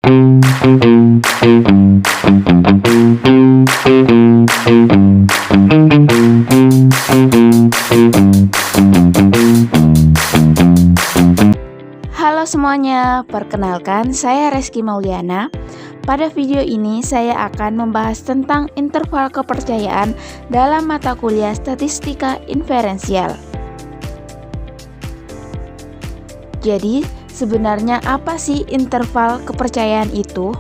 Halo semuanya, perkenalkan saya Reski Mauliana. Pada video ini saya akan membahas tentang interval kepercayaan dalam mata kuliah Statistika Inferensial. Jadi, sebenarnya apa sih interval kepercayaan itu?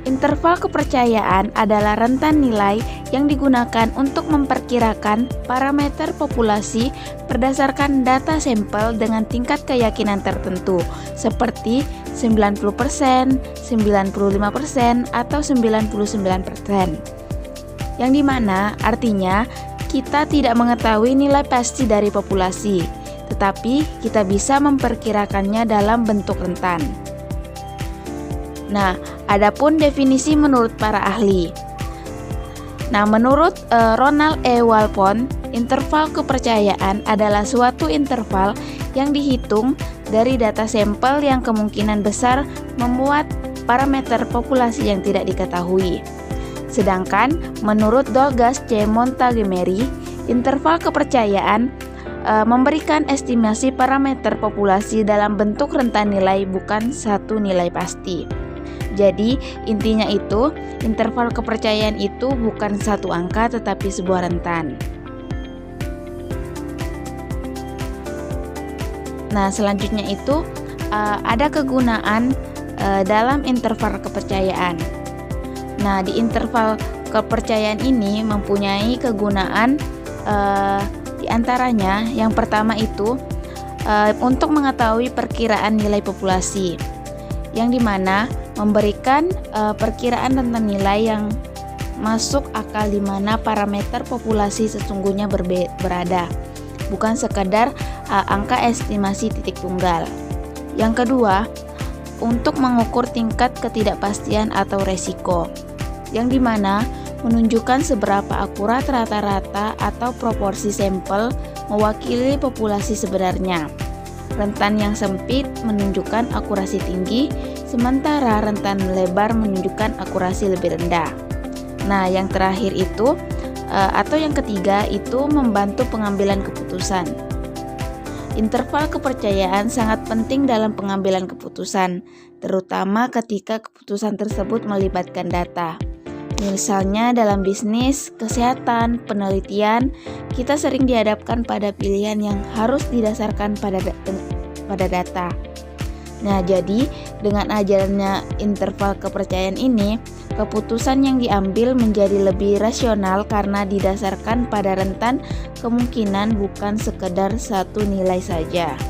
Interval kepercayaan adalah rentan nilai yang digunakan untuk memperkirakan parameter populasi berdasarkan data sampel dengan tingkat keyakinan tertentu, seperti 90%, 95%, atau 99%. Yang dimana artinya kita tidak mengetahui nilai pasti dari populasi, tetapi kita bisa memperkirakannya dalam bentuk rentan. Nah, adapun definisi menurut para ahli. Nah, menurut Ronald E. Walpon, interval kepercayaan adalah suatu interval yang dihitung dari data sampel yang kemungkinan besar membuat parameter populasi yang tidak diketahui. Sedangkan menurut Dolgas C. Montgomery, interval kepercayaan memberikan estimasi parameter populasi dalam bentuk rentan nilai, bukan satu nilai pasti. Jadi intinya itu, interval kepercayaan itu bukan satu angka tetapi sebuah rentan. Nah, selanjutnya itu ada kegunaan dalam interval kepercayaan. Nah, di interval kepercayaan ini mempunyai kegunaan di antaranya yang pertama itu untuk mengetahui perkiraan nilai populasi, yang dimana memberikan perkiraan tentang nilai yang masuk akal di mana parameter populasi sesungguhnya berada, bukan sekadar angka estimasi titik tunggal. Yang kedua, untuk mengukur tingkat ketidakpastian atau resiko, yang dimana menunjukkan seberapa akurat rata-rata atau proporsi sampel mewakili populasi sebenarnya. Rentan yang sempit menunjukkan akurasi tinggi, sementara rentan lebar menunjukkan akurasi lebih rendah. Nah, yang terakhir itu atau yang ketiga itu membantu pengambilan keputusan. Interval kepercayaan sangat penting dalam pengambilan keputusan, terutama ketika keputusan tersebut melibatkan data. Misalnya dalam bisnis, kesehatan, penelitian, kita sering dihadapkan pada pilihan yang harus didasarkan pada data. Nah, jadi dengan ajarannya interval kepercayaan ini, keputusan yang diambil menjadi lebih rasional karena didasarkan pada rentan kemungkinan, bukan sekedar satu nilai saja.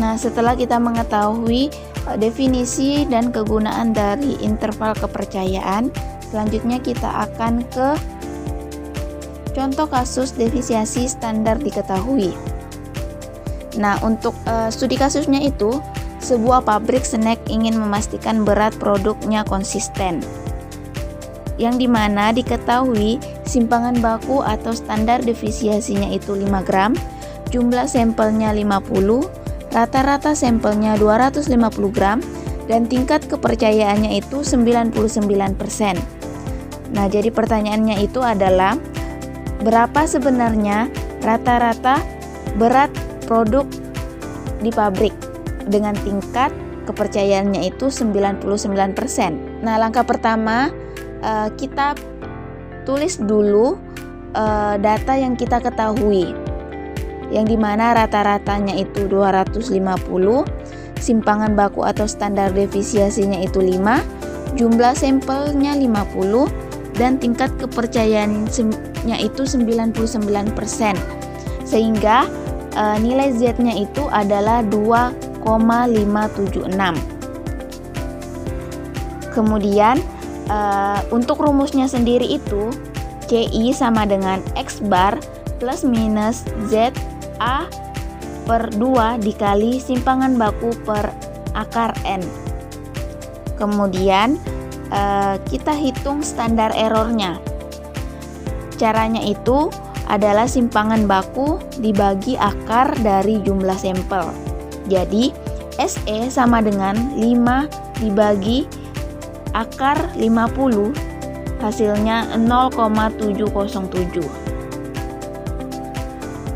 Nah, setelah kita mengetahui definisi dan kegunaan dari interval kepercayaan, selanjutnya kita akan ke contoh kasus defisiasi standar diketahui. Nah, untuk studi kasusnya itu, sebuah pabrik snack ingin memastikan berat produknya konsisten, yang dimana diketahui simpangan baku atau standar defisiasinya itu 5 gram, jumlah sampelnya 50, rata-rata sampelnya 250 gram, dan tingkat kepercayaannya itu 99%. Nah, jadi pertanyaannya itu adalah berapa sebenarnya rata-rata berat produk di pabrik dengan tingkat kepercayaannya itu 99%. Nah, langkah pertama kita tulis dulu data yang kita ketahui, yang dimana rata-ratanya itu 250, simpangan baku atau standar defisiasinya itu 5, jumlah sampelnya 50, dan tingkat kepercayaannya itu 99%, sehingga nilai Z-nya itu adalah 2,576. Kemudian untuk rumusnya sendiri itu CI sama dengan X bar plus minus ZA per 2 dikali simpangan baku per akar N. Kemudian kita hitung standar errornya. Caranya itu adalah simpangan baku dibagi akar dari jumlah sampel. Jadi SE sama dengan 5 dibagi akar 50, hasilnya 0,707.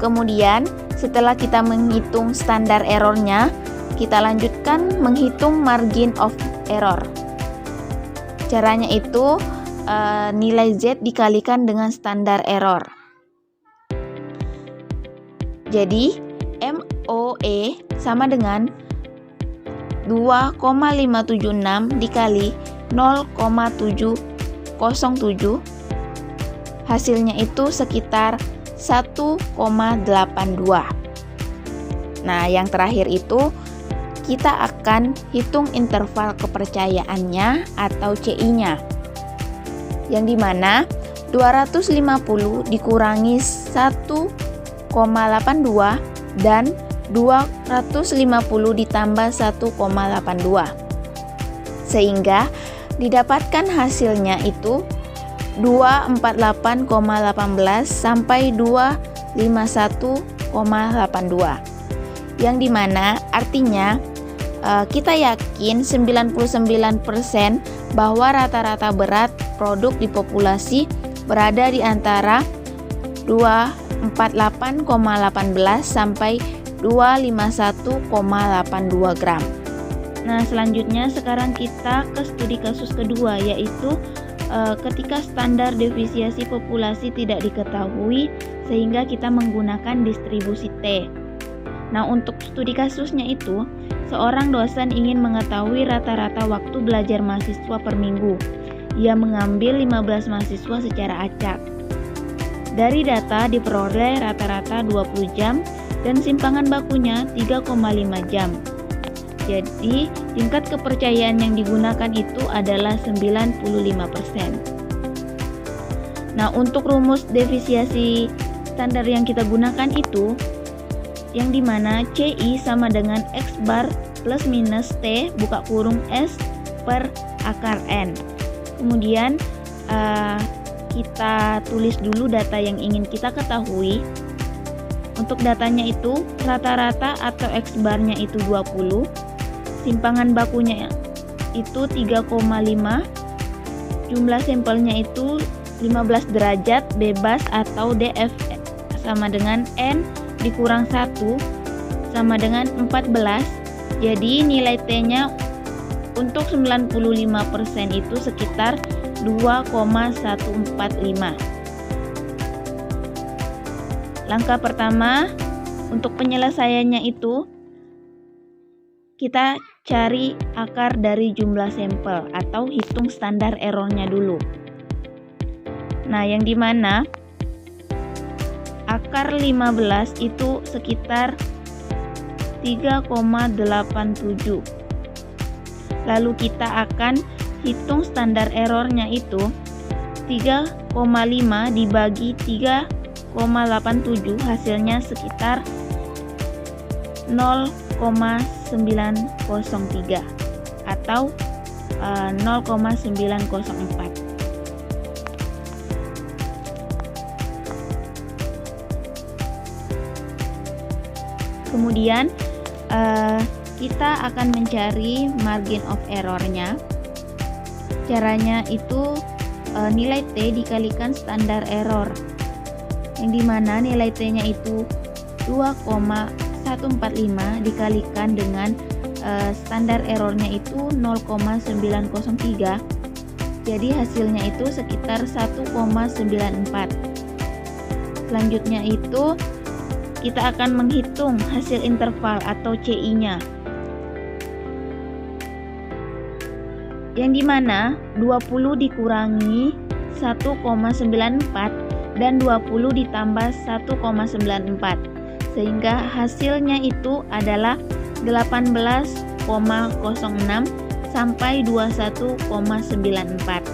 Kemudian setelah kita menghitung standar errornya, kita lanjutkan menghitung margin of error. Caranya itu nilai Z dikalikan dengan standar error. Jadi MOE sama dengan 2,576 dikali 0,707, hasilnya itu sekitar 1,82. Nah, yang terakhir itu kita akan hitung interval kepercayaannya atau CI-nya, yang dimana 250 dikurangi 1,82 dan 250 ditambah 1,82, sehingga didapatkan hasilnya itu 248,18 sampai 251,82, yang dimana artinya kita yakin 99% bahwa rata-rata berat produk di populasi berada di antara 248,18 sampai 251,82 gram. Nah, selanjutnya sekarang kita ke studi kasus kedua, yaitu ketika standar defisiensi populasi tidak diketahui sehingga kita menggunakan distribusi T. Nah, untuk studi kasusnya itu, seorang dosen ingin mengetahui rata-rata waktu belajar mahasiswa per minggu. Ia mengambil 15 mahasiswa secara acak. Dari data diperoleh rata-rata 20 jam dan simpangan bakunya 3,5 jam. Jadi, tingkat kepercayaan yang digunakan itu adalah 95%. Nah, untuk rumus defisiensi standar yang kita gunakan itu, yang dimana CI sama dengan X bar plus minus T buka kurung S per akar N. Kemudian kita tulis dulu data yang ingin kita ketahui. Untuk datanya itu rata-rata atau X barnya itu 20, simpangan bakunya itu 3,5, jumlah sampelnya itu 15 derajat bebas atau DF sama dengan N dikurang 1 sama dengan 14. Jadi nilai T-nya untuk 95% itu sekitar 2,145. Langkah pertama untuk penyelesaiannya itu kita cari akar dari jumlah sampel atau hitung standar errornya dulu. Nah, yang dimana akar 15 itu sekitar 3,87. Lalu kita akan hitung standar errornya itu 3,5 dibagi 3,87, hasilnya sekitar 0,903 atau 0,904. Kemudian kita akan mencari margin of errornya. Caranya itu nilai T dikalikan standar error, yang dimana nilai T-nya itu 2,145 dikalikan dengan standar errornya itu 0,903. Jadi hasilnya itu sekitar 1,94. Selanjutnya itu kita akan menghitung hasil interval atau CI-nya, yang dimana 20 dikurangi 1,94 dan 20 ditambah 1,94, sehingga hasilnya itu adalah 18,06 sampai 21,94.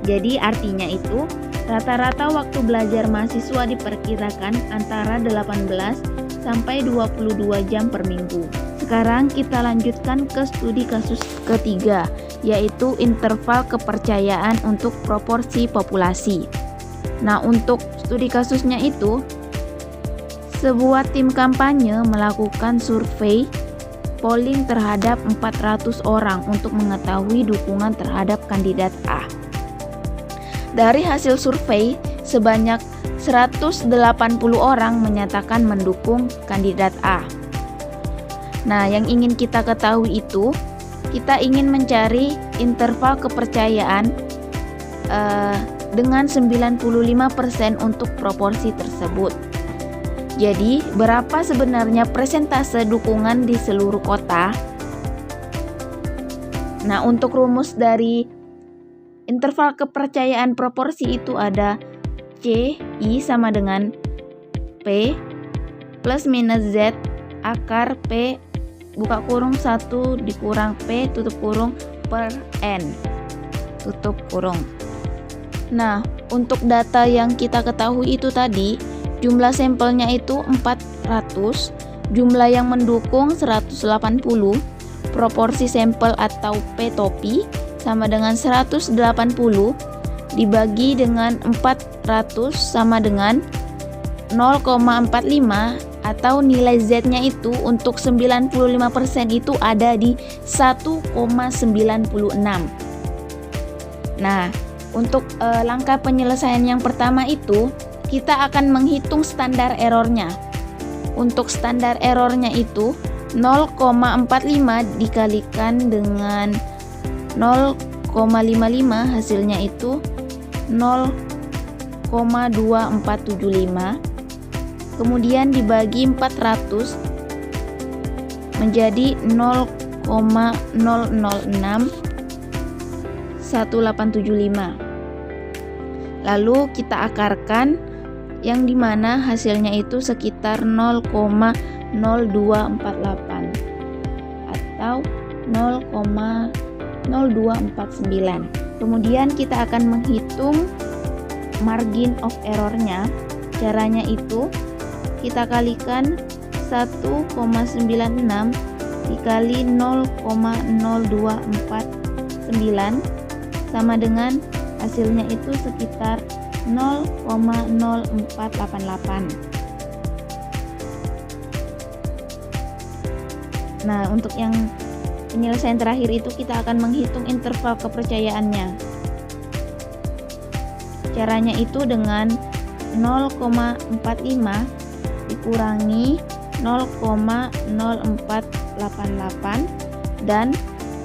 Jadi artinya itu rata-rata waktu belajar mahasiswa diperkirakan antara 18 sampai 22 jam per minggu. Sekarang kita lanjutkan ke studi kasus ketiga, yaitu interval kepercayaan untuk proporsi populasi. Nah, untuk studi kasusnya itu, sebuah tim kampanye melakukan survei polling terhadap 400 orang untuk mengetahui dukungan terhadap kandidat A. Dari hasil survei, sebanyak 180 orang menyatakan mendukung kandidat A. Nah, yang ingin kita ketahui itu, kita ingin mencari interval kepercayaan dengan 95% untuk proporsi tersebut. Jadi, berapa sebenarnya persentase dukungan di seluruh kota? Nah, untuk rumus dari interval kepercayaan proporsi itu ada C, I sama dengan P plus minus Z akar P buka kurung 1 dikurang P tutup kurung per N tutup kurung. Nah, untuk data yang kita ketahui itu tadi, jumlah sampelnya itu 400, jumlah yang mendukung 180, proporsi sampel atau P topi sama dengan 180 dibagi dengan 400 sama dengan 0,45 atau nilai Z-nya itu untuk 95% itu ada di 1,96. Nah, untuk langkah penyelesaian yang pertama itu kita akan menghitung standar errornya. Untuk standar errornya itu 0,45 dikalikan dengan 0,55 hasilnya itu 0,2475. Kemudian dibagi 400 menjadi 0,0061875. Lalu kita akarkan yang dimana hasilnya itu sekitar 0,0248 atau 0,0249. Kemudian kita akan menghitung margin of errornya. Caranya itu kita kalikan 1,96 dikali 0,0249 sama dengan hasilnya itu sekitar 0,0488. Nah, untuk yang penyelesaian terakhir itu kita akan menghitung interval kepercayaannya. Caranya itu dengan 0,45 dikurangi 0,0488 dan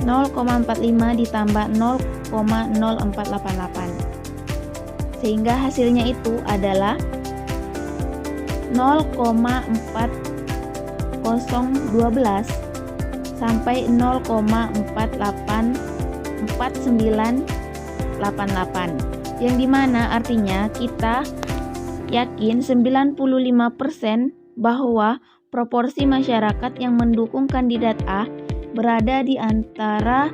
0,45 ditambah 0,0488 sehingga hasilnya itu adalah 0,4012 sampai 0,484988 yang dimana artinya kita yakin 95% bahwa proporsi masyarakat yang mendukung kandidat A berada di antara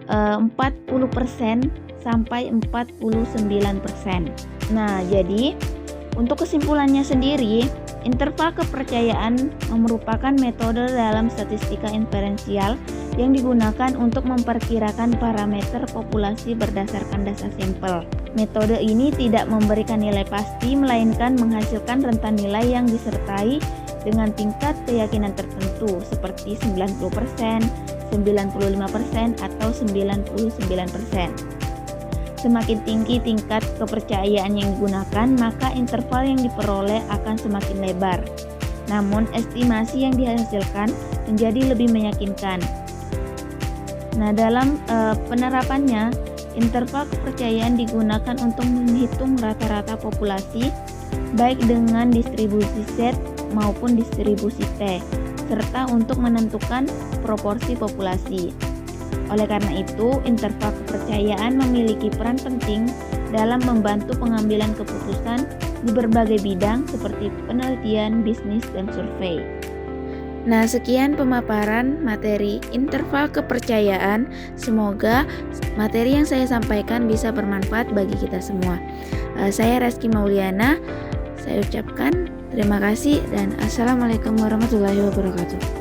40% sampai 49%. Nah, jadi untuk kesimpulannya sendiri, interval kepercayaan merupakan metode dalam statistika inferensial yang digunakan untuk memperkirakan parameter populasi berdasarkan data sampel. Metode ini tidak memberikan nilai pasti, melainkan menghasilkan rentan nilai yang disertai dengan tingkat keyakinan tertentu seperti 90%, 95% atau 99%. Semakin tinggi tingkat kepercayaan yang digunakan, maka interval yang diperoleh akan semakin lebar. Namun, estimasi yang dihasilkan menjadi lebih meyakinkan. Nah, dalam penerapannya, interval kepercayaan digunakan untuk menghitung rata-rata populasi, baik dengan distribusi Z maupun distribusi T, serta untuk menentukan proporsi populasi. Oleh karena itu, interval kepercayaan memiliki peran penting dalam membantu pengambilan keputusan di berbagai bidang seperti penelitian, bisnis, dan survei. Nah, sekian pemaparan materi interval kepercayaan. Semoga materi yang saya sampaikan bisa bermanfaat bagi kita semua. Saya Reski Mauliana, saya ucapkan terima kasih dan assalamualaikum warahmatullahi wabarakatuh.